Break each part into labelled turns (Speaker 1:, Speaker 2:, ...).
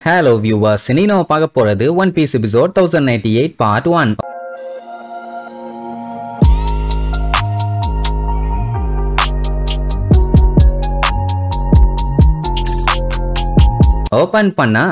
Speaker 1: Hello viewers, இன்னைக்கு நம்ம பார்க்க போறது One Piece episode 1098 part 1. Open பண்ணா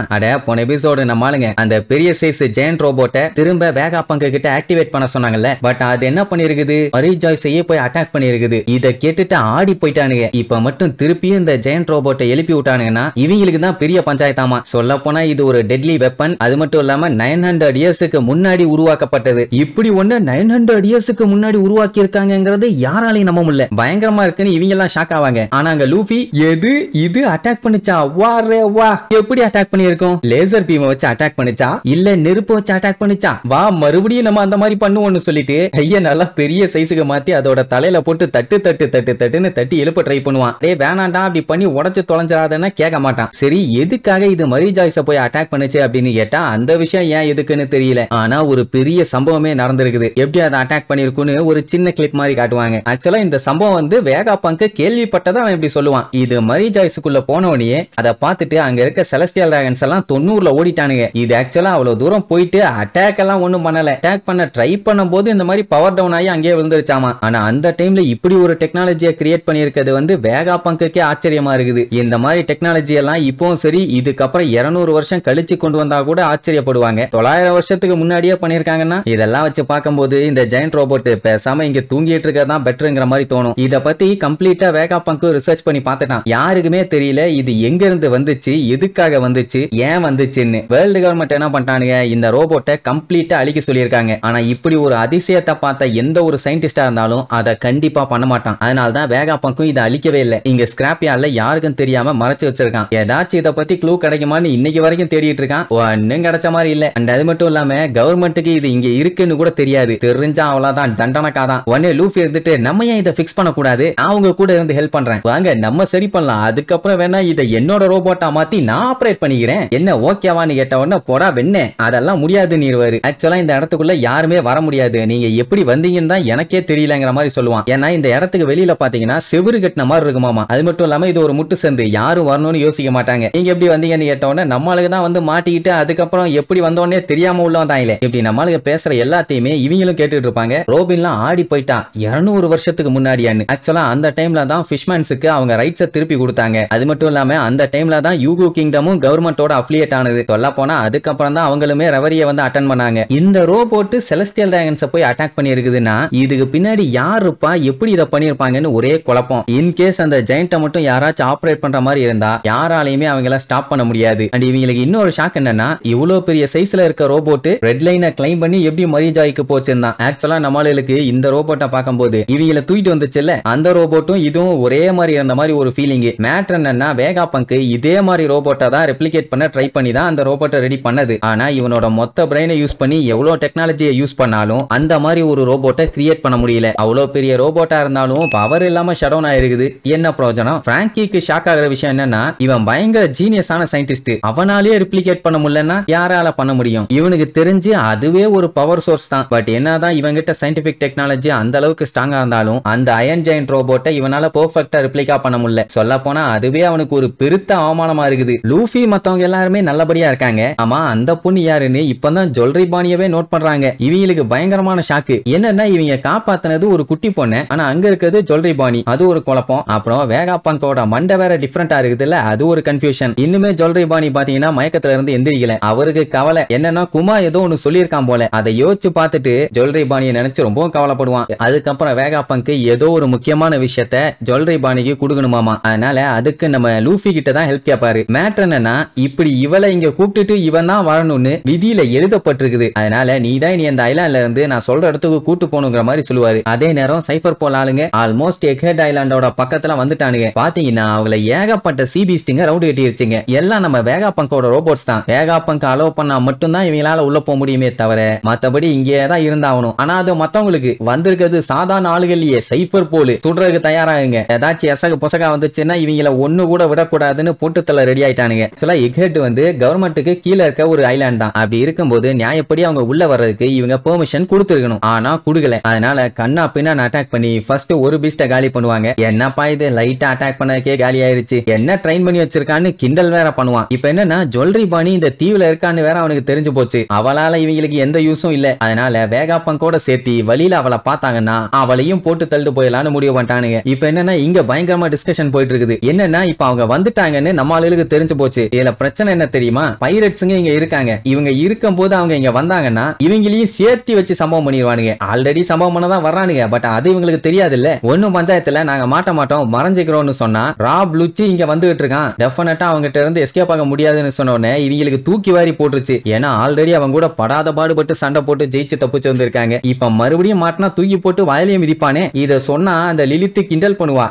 Speaker 1: போன எபிசோடு நம்மளுங்க அந்த பெரிய சைஸ் ஜெயண்ட் ரோபோட்டை திரும்ப வேகாபங்க கிட்ட ஆக்டிவேட் பண்ண சொன்னாங்கல்ல. பட் அது என்ன பண்ணிருக்குது, மரி ஜாய்ஸையே போய் அட்டாக் பண்ணிருக்குது. இத கேட்டுட்டு ஆடி போயிட்டானுங்க. இப்ப மட்டும் திருப்பியும் இந்த ஜெயண்ட் ரோபோட்டை எழுப்பி விட்டானுங்கன்னா இவங்களுக்கு தான் பெரிய பஞ்சாயத்தாமா. சொல்ல போனா இது ஒரு டெட்லி வெப்பன். அது மட்டும் இல்லாம 900 இயர்ஸுக்கு முன்னாடி உருவாக்கப்பட்டது. இப்படி ஒண்ணு 900 இயர்ஸுக்கு முன்னாடி உருவாக்கி இருக்காங்கிறது யாராலையும் நம்ப முடியல. பயங்கரமா இருக்குன்னு இவங்க எல்லாம் ஷாக் ஆவாங்க. ஆனா அங்க லூஃபி எது இது அட்டாக் பண்ணிச்சா, வா ரே வா, எப்படி அட்டாக் பண்ணிருக்கோம்? லேசர் பீமை வச்சு அட்டாக் பண்ணிச்சா இல்ல நெருப்பு வச்சு அட்டாக் பண்ணிச்சா? வா மறுபடியும் நம்ம அந்த மாதிரி பண்ணுவோம்னு சொல்லிட்டு கைய நல்லா பெரிய சைஸுக்கு மாத்தி அதோட தலையில போட்டு தட்டு தட்டு தட்டு தட்டுன்னு தட்டி எழுப்ப ட்ரை பண்ணுவான். டே வேணாண்டா அப்படி பண்ணி உடச்சு தொலைஞ்சாதன்னா கேட்க மாட்டான். சரி எதுக்காக இது மரி ஜாய்ஸ போய் அட்டாக் பண்ணுச்சு அப்படின்னு கேட்டா அந்த விஷயம் ஏன் எதுக்குன்னு தெரியல. ஆனா ஒரு பெரிய சம்பவமே நடந்திருக்குது. எப்படி அதை அட்டாக் பண்ணிருக்குன்னு ஒரு சின்ன கிளிப் மாதிரி காட்டுவாங்க. ஆக்சுவலா இந்த சம்பவம் வந்து வேகாபங்க் கேள்விப்பட்டதை அவன் இப்படி சொல்லுவான். இது மரி ஜாய்ஸுக்குள்ள போனவனே அதை பார்த்துட்டு அங்க இருக்க செலஸ்டியல் டிராகன்ஸ் எல்லாம் 90ல ஓடிட்டானுங்க. இது ஆக்சுவலா அவ்வளவு தூரம் போயிட்டு அட்டாக் எல்லாம் ஒண்ணும் பண்ணல. அட்டாக் பண்ண ட்ரை பண்ணும்போது இந்த மாதிரி பவர் டவுன் ஆகி அங்கேயே விழுந்துருச்சாமா. ஆனா அந்த டைம்ல இப்படி ஒரு டெக்னாலஜியை கிரியேட் பண்ணிருக்கிறது வந்து வேகாபங்க்குக்கே ஆச்சரியமா இருக்குது. இந்த மாதிரி டெக்னாலஜி எல்லாம் இப்பவும் சரி இதுக்கப்புறம் 200 வருஷம் கழிச்சு கொண்டு வந்தா கூட ஆச்சரியப்படுவாங்க. 900 வருஷத்துக்கு முன்னாடியே பண்ணிருக்காங்கன்னா இதெல்லாம் வச்சு பார்க்கும்போது இந்த ஜெயண்ட் ரோபோட் பேசாம இங்க தூங்கிட்டு இருக்கதான் பெட்டருங்கிற மாதிரி தோணும். இத பத்தி கம்ப்ளீட்டா வேகாபங்க் ரிசர்ச் பண்ணி பார்த்துட்டான். யாருக்குமே தெரியல இது எங்க இருந்து வந்துச்சு, எதுக்காக வந்துச்சு, ஏன் வந்துச்சுன்னு. வேர்ல்டு கவர்மெண்ட் என்ன பண்ணிட்டானுங்க, இந்த ரோபோட்டை கம்ப்ளீட்டா அழிக்க சொல்லியிருக்காங்க. ஆனா இப்படி ஒரு அதிசயத்தை பார்த்த எந்த ஒரு சயின்டிஸ்டா இருந்தாலும் அதை கண்டிப்பா பண்ண மாட்டான். அதனாலதான் வேகாபங்க்கும் இதை அழிக்கவே இல்லை. இங்க ஸ்கிராப் யார்ட்ல யாருக்கும் தெரியாம மறைச்சு வச்சிருக்கான். ஏதாச்சும் இதை பத்தி க்ளூ கிடைக்குமான்னு இன்னைக்கு வரைக்கும் தேடிட்டு இருக்கான். ஒன்னும் கிடைச்ச மாதிரி இல்ல. அண்ட் அது மட்டும் இல்லாம கவர்மெண்ட்டுக்கு இது இங்க இருக்குன்னு கூட தெரியாது. தெரிஞ்சா அவ்வளவுதான் தண்டனக்காதான். உடனே லூஃபி இருந்துட்டு நம்ம ஏன் இதை பிக்ஸ் பண்ண கூடாது, அவங்க கூட இருந்து ஹெல்ப் பண்றேன் வாங்க நம்ம சரி பண்ணலாம், அதுக்கப்புறம் வேணா இதை என்னோட ரோபோட்டா மாத்தி நான் ஆபரேட் பண்ணிக்கிறேன், என்ன ஓகேவான்னு கேட்ட உடனே போடா வெண்ணே அதெல்லாம் முடியாது நீர்வாரு. ஆக்சுவலா இந்த இடத்துக்குள்ள யாருமே வர முடியாது, நீங்க எப்படி வந்தீங்கன்னு தான் எனக்கே தெரியலங்கிற மாதிரி சொல்லுவான். ஏன்னா இந்த இடத்துக்கு வெளியில பாத்தீங்கன்னா செவுரு கட்டின மாதிரி இருக்குமாமா. அது மட்டும் இல்லாம இது ஒரு முட்டு சந்து, யாரும் வரணும்னு யோசிக்க மாட்டாங்க. நீங்க எப்படி வந்தீங்கன்னு கேட்ட உடனே நம்மளுக்கு தான் வந்து மாட்டிக்கிட்டு அதுக்கப்புறம் எப்படி வந்தோடனே தெரியாம உள்ள வந்தாங்களே. இப்படி நம்மளுக்கு பேசுற எல்லாத்தையுமே இவங்களும் கேட்டுட்டு இருப்பாங்க. ரோபின்லாம் ஆடி போயிட்டா 200 வருஷத்துக்கு முன்னாடியான்னு. ஆக்சுவலா அந்த டைம்ல தான் ஃபிஷ்மேன்ஸுக்கு அவங்க ரைட்ஸை திருப்பி கொடுத்தாங்க. அது மட்டும் இல்லாம அந்த டைம்ல தான் யூகோ கிங்டமும் கவர்மெண்டோட அஃபிலியேட் ஆனது. சொல்ல போனா அதுக்கப்புறம் தான் அவங்களுமே ரெவரியை வந்து அட்டெண்ட் பண்ணாங்க. இந்த ரோபோட் செலஸ்டியல் டிராகன்ஸை போய் அட்டாக் பண்ணி இருக்குதுன்னா இதுக்கு பின்னாடி யார் இருப்பா, எப்படி இதை பண்ணிருப்பாங்கன்னு ஒரே குழப்பம். இன்கேஸ் அந்த ஜெயண்ட்டை மட்டும் யாராச்சும் ஆபரேட் பண்ற மாதிரி இருந்தா யாராலையுமே அவங்கள ஸ்டாப் பண்ண முடியாது. அண்ட் இவங்களுக்கு இன்னொரு ஷாக் என்னன்னா இவ்வளவு பெரிய சைஸ்ல இருக்க ரோபோட் ரெட் லைனை கிளைம் பண்ணி எப்படி மரி ஜாய்க்கு போச்சுன்னா. ஆக்சுவலா நம்மளுக்கு இந்த ரோபோட்டை பார்க்கும்போது இவங்கள தூக்கிட்டு வந்துச்சுல்ல அந்த ரோபோட்டும் இதுவும் ஒரே மாதிரி இருந்த மாதிரி ஒரு ஃபீலிங். மேட்டர் என்னன்னா வேகாபங்க் இதே மாதிரி ரோபோட்டை தான் ரெப்ளிகேட் பண்ண ட்ரை பண்ணி தான் அந்த ரோபோட்டை ரெடி பண்ணது. ஆனா இவனோட மொத்த பிரெயினை யூஸ் பண்ணி எவ்வளவு டெக்னாலஜியை யூஸ் பண்ணாலும் அந்த மாதிரி ஒரு ரோபோட்டை கிரியேட் பண்ண முடியல. அவ்வளவு பெரிய ரோபோட்டா இருந்தாலும் பவர் இல்லாம ஷட் டவுன் ஆயிருக்குது. என்ன பிரயோஜனம்? பிராங்கிக்கு ஷாக் ஆகிற விஷயம் என்னன்னா இவன் பயங்கர ஜீனியஸான சயின்டிஸ்ட், அவனாலேயே ரெப்ளிகேட் பண்ண முடியலன்னா யாரால பண்ண முடியும்? இவனுக்கு தெரிஞ்சு அதுவே ஒரு பவர் சோர்ஸ் தான். பட் என்னதான் இவங்கிட்ட சயின்டிபிக் டெக்னாலஜி அந்த அளவுக்கு ஸ்ட்ராங்கா இருந்தாலும் அந்த அயன் ஜெயண்ட் ரோபோட்டை இவனால பெர்ஃபெக்ட்டா ரெப்ளிகா பண்ண முடியல. சொல்ல போனா அதுவே அவனுக்கு ஒரு பெருத்த அவமானமா இருக்குது. லூஃபி மத்தவங்க எல்லாருமே நல்லபடியா இருக்காங்க. ஆமா அந்த பொண்ணு யாருன்னு இப்பதான் ஜுவல்லரி பாணியவே நோட் பண்றாங்க. இவங்களுக்கு பயங்கரமான ஷாக்கு. என்னன்னா இவங்க காப்பாத்தினது ஒரு குட்டி பொண்ணு, ஆனா அங்க இருக்கிறது ஜுவல்லரி பாணி. அது ஒரு குழப்பம். அப்புறம் வேகாபங்கோட மண்டை வேற டிஃபரெண்டா இருக்குதுல்ல, அது ஒரு கன்ஃபியூஷன். இன்னுமே ஜுவல்லரி பாணி பாத்தீங்கன்னா மயக்கத்துல இருந்து எந்திரிக்கல. அவருக்கு கவலை என்னன்னா குமா ஏதோ ஒன்னு சொல்லியிருக்கான் போல. அதை யோசிச்சு பார்த்துட்டு ஜுவல்லரி பாணியை நினைச்சு ரொம்ப கவலைப்படுவான். அதுக்கப்புறம் வேகாபங்க் ஏதோ ஒரு முக்கியமான விஷயத்த ஜுவல்லரி பாணிக்கு கொடுக்கணுமாமா. அதனால அதுக்கு நம்ம லூஃபி கிட்ட தான் ஹெல்ப் கேட்பாரு. மேட்டர் என்னன்னா இப்படி இவளை இங்க கூப்பிட்டுட்டு இவன் தான் வரணும்னு விதியில எழுதப்பட்டிருக்குது. அதனால நீ தான் நீ அந்த ஐலாண்ட்ல இருந்து நான் சொல்ற இடத்துக்கு கூட்டு போகணுங்கிற மாதிரி சொல்லுவாரு. அதே நேரம் சைபர் போல் ஆளுங்க ஆல்மோஸ்ட் எக்ஹெட் ஐலாண்டோட பக்கத்துல வந்துட்டானுங்க. பாத்தீங்கன்னா அவங்கள ஏகப்பட்ட சீபீஸ்டிங்க ரவுண்ட் கட்டிருச்சுங்க. எல்லாம் நம்ம வேகாபங்கோட ரோபோட்ஸ் தான். வேகாபங்க் அலோவ் பண்ணா மட்டும்தான் இவங்களால உள்ள போக முடியுமே தவிர மத்தபடி இங்கே தான் இருந்தாகணும். ஆனா அது மத்தவங்களுக்கு வந்திருக்கிறது சாதாரண ஆளுகள்லயே சைபர் போல் சுடுறதுக்கு தயாராகுங்க. ஏதாச்சும் எசக பொசகா வந்துச்சுன்னா இவங்கள ஒண்ணு கூட விடக்கூடாதுன்னு போட்டுத்தல ரெடி ஆயிட்டாங்க. இருக்கானுங்க. ஆக்சுவலா எக்ஹெட் வந்து கவர்மெண்ட்டுக்கு கீழ இருக்க ஒரு ஐலாண்ட் தான். அப்படி இருக்கும்போது நியாயப்படி அவங்க உள்ள வர்றதுக்கு இவங்க பெர்மிஷன் கொடுத்திருக்கணும். ஆனா குடுக்கல. அதனால கண்ணா பின்னான்னு அட்டாக் பண்ணி ஃபர்ஸ்ட் ஒரு பீஸ்ட காலி பண்ணுவாங்க. என்னப்பா இது லைட்டா அட்டாக் பண்ணதுக்கே காலி ஆயிருச்சு, என்ன ட்ரெயின் பண்ணி வச்சிருக்கான்னு கிண்டல் வேற பண்ணுவான். இப்ப என்னன்னா ஜுவல்லரி பாணி இந்த தீவுல இருக்கான்னு வேற அவனுக்கு தெரிஞ்சு போச்சு. அவளால இவங்களுக்கு எந்த யூஸும் இல்ல. அதனால வேகாப்பங்கோட சேர்த்து வழியில அவளை பார்த்தாங்கன்னா அவளையும் போட்டு தள்ளிட்டு போயிடலான்னு முடிவு பண்ணிட்டானுங்க. இப்ப என்னன்னா இங்க பயங்கரமா டிஸ்கஷன் போயிட்டு இருக்குது. என்னன்னா இப்ப அவங்க வந்துட்டாங்கன்னு நம்ம ஆளுகளுக்கு தெரிஞ்சு போச்சு. இதுல பிரச்சனை என்ன தெரியுமா, பைரட்ஸுங்க இங்க இருக்காங்க. இவங்க இருக்கும் போது அவங்க இங்க வந்தாங்கன்னா இவங்களையும் சேர்த்து வச்சு சம்பவம் பண்ணிடுவானுங்க. ஆல்ரெடி சம்பவம் பண்ணதான் வர்றானுங்க. பட் அது இவங்களுக்கு தெரியாது இல்ல. ஒன்னும் பஞ்சாயத்துல நாங்க மாட்ட மாட்டோம் மறைஞ்சிக்கிறோம்னு சொன்னா ராப் லுச்சி இங்க வந்துகிட்டு இருக்கான். டெஃபினட்டா அவங்க கிட்ட இருந்து எஸ்கேப் ஆக முடியாதுன்னு சொன்னோன்னே இவங்களுக்கு தூக்கி வாரி போட்டுருச்சு. ஏன்னா ஆல்ரெடி அவங்க கூட படாத பாடுபட்டு சண்டை போட்டு ஜெயிச்சு தப்பிச்சு வந்திருக்காங்க. இப்ப மறுபடியும் மாட்டினா தூக்கி போட்டு வாயிலையும் மிதிப்பானே. இத சொன்னா அந்த லிலித்து கிண்டல் பண்ணுவா.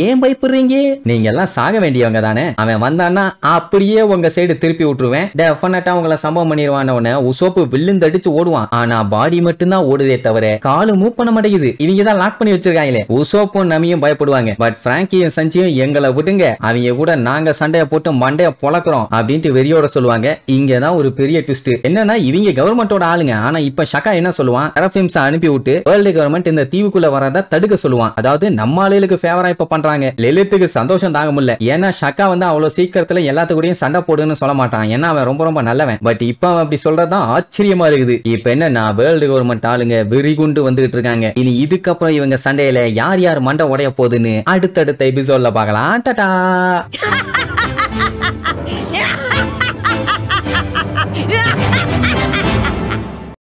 Speaker 1: ஏன் பயப்படுறீங்க, நீங்க எல்லாம் சாக வேண்டியவங்க தானே. அவன் வந்தான்னா அப்படியே உங்க சைடு திருப்பி விட்டுருவேன். டெஃபினட்டா உங்களை சம்பவம் பண்ணிடுவான உசோப்பு வில்லுந்தடிச்சு ஓடுவான். ஆனா பாடி மட்டும் தான் ஓடுதே தவிர காலு மூவ் பண்ண மாட்டேங்குது. இவங்க தான் லாக் பண்ணி வச்சிருக்காங்களே. உசோப்பும் நமியும் பயப்படுவாங்க. பட் பிராங்கியும் சஞ்சியும் எங்களை விடுங்க, அவங்க கூட நாங்க சண்டைய போட்டு மண்டைய பொளக்குறோம் அப்படின்ட்டு வெறியோட சொல்லுவாங்க. இங்கதான் ஒரு பெரிய ட்விஸ்ட். என்னன்னா இவங்க கவர்மெண்டோட ஆளுங்க. ஆனா இப்ப ஷக்கா என்ன சொல்லுவான், டெரஃபிம்ஸ் அனுப்பி விட்டு வேர்ல்டு கவர்மெண்ட் இந்த தீவுக்குள்ள வரத தடுக்க சொல்லுவான். அதாவது நம்ம ஆளுகளுக்கு ஃபேவரா இப்ப பண்றாங்க. லலித்துக்கு சந்தோஷம் தாங்க முடியல. ஏன்னா ஷக்கா வந்து அவ்வளவு சீக்கிரத்துல எல்லாத்துக்கூடயும் சண்டை போடுன்னு சொல்ல மாட்டான். ஏன்னா அவன் ரொம்ப ரொம்ப நல்லவன். பட் இப்ப அவன் அப்படி சொல்றதுதான் ஆச்சரியமா இருக்குது. இப்ப என்னன்னா வேர்ல்டு கவர்மெண்ட் ஆளுங்க வெறிகுண்டு வந்துகிட்டு இருக்காங்க. இனி இதுக்கப்புறம் இவங்க சண்டையில யார் யார் மண்டை உடைய போகுதுன்னு அடுத்தடுத்த எபிசோட்ல பார்க்கலாம். டாடா.